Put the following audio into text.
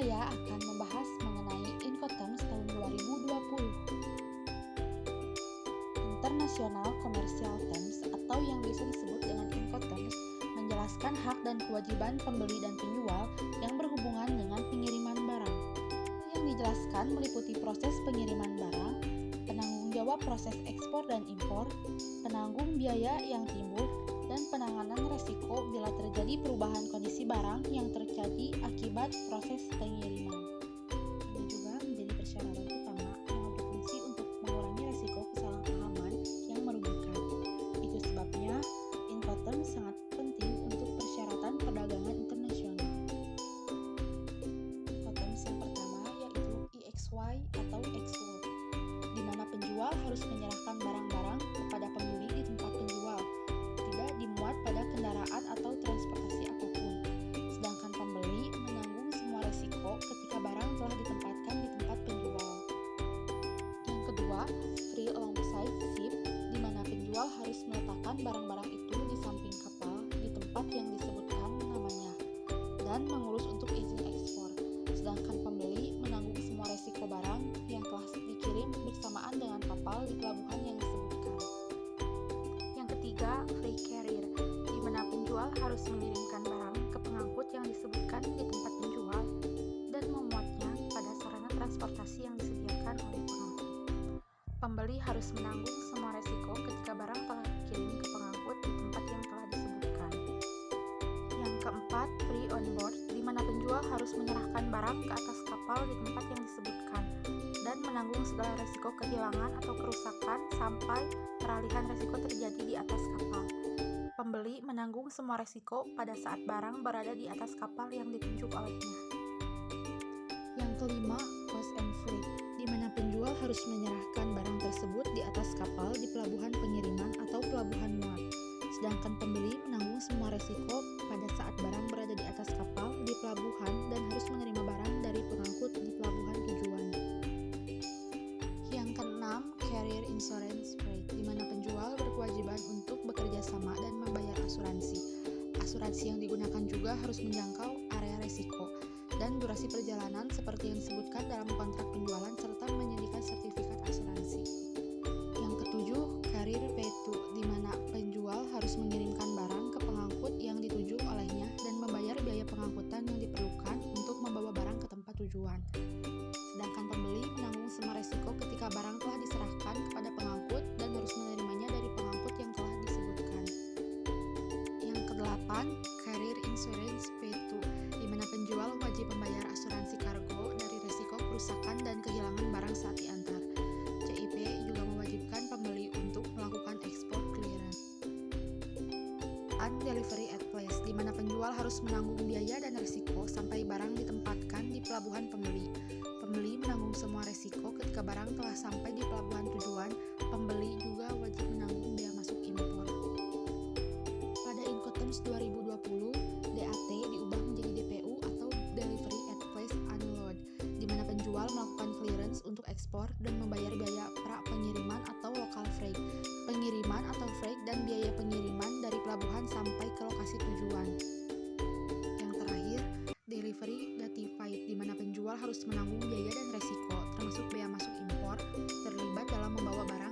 Saya akan membahas mengenai Incoterms tahun 2020. International Commercial Terms atau yang biasa disebut dengan Incoterms menjelaskan hak dan kewajiban pembeli dan penjual yang berhubungan dengan pengiriman barang. Yang dijelaskan meliputi proses pengiriman barang, penanggung jawab proses ekspor dan impor, penanggung biaya yang timbul, dan penanganan resiko bila terjadi perubahan kondisi barang yang terjadi akibat proses pengiriman. Ini juga menjadi persyaratan utama yang berfungsi untuk mengurangi resiko kesalahpahaman yang merugikan. Itu sebabnya Incoterms sangat penting untuk persyaratan perdagangan internasional. Incoterms yang pertama yaitu EXY atau Ex-World, di mana penjual harus menyerahkan barang-barang kepada pembeli di tempat penjual, tidak dimuat pada kendaraan atau transportasi apapun, sedangkan pembeli menanggung semua resiko ketika barang telah ditempatkan di tempat penjual. Yang kedua, free alongside ship, di mana penjual harus meletakkan barang-barang itu di samping kapal di tempat yang disebutkan namanya dan mengurus untuk izin ekspor, sedangkan pembeli menanggung semua resiko barang yang telah dikirim bersamaan dengan kapal di pelabuhan yang disebutkan. Yang ketiga, free carrier, di mana penjual harus mengirimkan barang ke pengangkut yang disebutkan di tempat penjual dan memuatnya pada sarana transportasi yang disediakan oleh pengangkut. Pembeli harus menanggung semua resiko ketika barang telah dikirim ke pengangkut di tempat yang telah disebutkan. Yang keempat, free on board, di mana penjual harus menyerahkan barang ke atas kapal di tempat yang disebutkan dan menanggung segala resiko kehilangan atau kerusakan sampai peralihan resiko terjadi di atas kapal. Pembeli menanggung semua resiko pada saat barang berada di atas kapal yang ditunjuk olehnya. Yang kelima, post and freight, di mana penjual harus menyerahkan barang tersebut di atas kapal di pelabuhan pengiriman atau pelabuhan muat, sedangkan pembeli menanggung semua resiko pada saat barang berada di atas kapal di pelabuhan dan harus menerima barang dari pengangkut di pelabuhan tujuan. Yang keenam, carrier insurance freight, di mana penjual berkewajiban untuk bekerja sama dan membayar asuransi. Asuransi yang digunakan juga harus menjangkau area resiko dan durasi perjalanan seperti yang disebutkan dalam kontrak penjualan serta menyediakan sertifikat asuransi. Yang ketujuh, carrier pay-to, di mana penjual harus mengirimkan barang ke pengangkut yang dituju olehnya dan membayar biaya pengangkutan yang diperlukan untuk membawa barang ke tempat tujuan. Sedangkan pembeli menanggung semua resiko ketika barang telah diserahkan kepada pengangkut dan harus menerimanya dari pengangkut yang telah disebutkan. Yang kedelapan, carrier insurance pay-to, di mana penjual wajib membayar asuransi kargo dari resiko kerusakan dan kehilangan barang saat diantar. CIP juga mewajibkan pembeli untuk melakukan export clearance. Delivery at place, di mana penjual harus menanggung biaya dan risiko sampai barang ditempatkan di pelabuhan pembeli. Pembeli menanggung semua risiko ketika barang telah sampai di pelabuhan tujuan. Pembeli juga wajib menanggung bea masuk impor. Pada Incoterms 2020, DAT diubah menjadi DPU atau Delivery at Place Unload, di mana penjual melakukan clearance untuk ekspor dan membayar biaya pra-pengiriman atau local freight, pengiriman atau freight dan biaya pengiriman dari pelabuhan sampai ke lokasi tujuan. Yang terakhir, delivery gratified, di mana penjual harus menanggung biaya dan resiko, termasuk bea masuk impor, terlibat dalam membawa barang